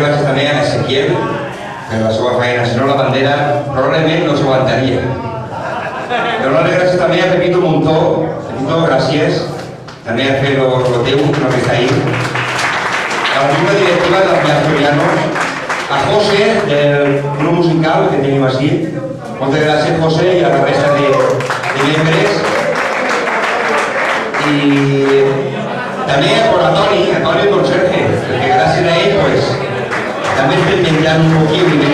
gràcies també a Ezequiel per la seva feina, si no la bandera probablement no s'aguantaria. Donar-li gràcies també a Pepito Montó. Pepito, gràcies. També a fer lo teu, no que està ahí. A la junta directiva de la Sorianos, a José, del grup musical que tenim així. Moltes gràcies, José, i a la resta de membres. I també a Toni el conserge, perquè gràcies a ell pues, també estem menjant un poquillo i bé.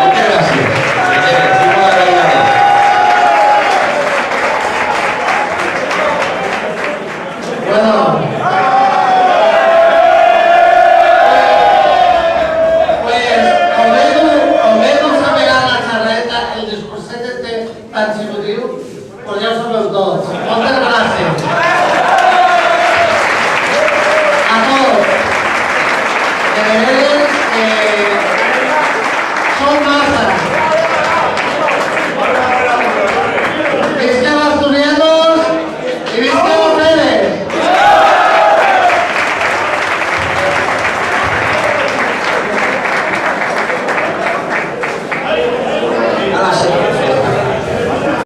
Moltes gràcies. Estic molt agraït a tots. Bueno, almenys s'ha pegat la xarreta, el discurset este tan xicotiu, pues ja ho sabeu tots. Moltes gràcies. A tots.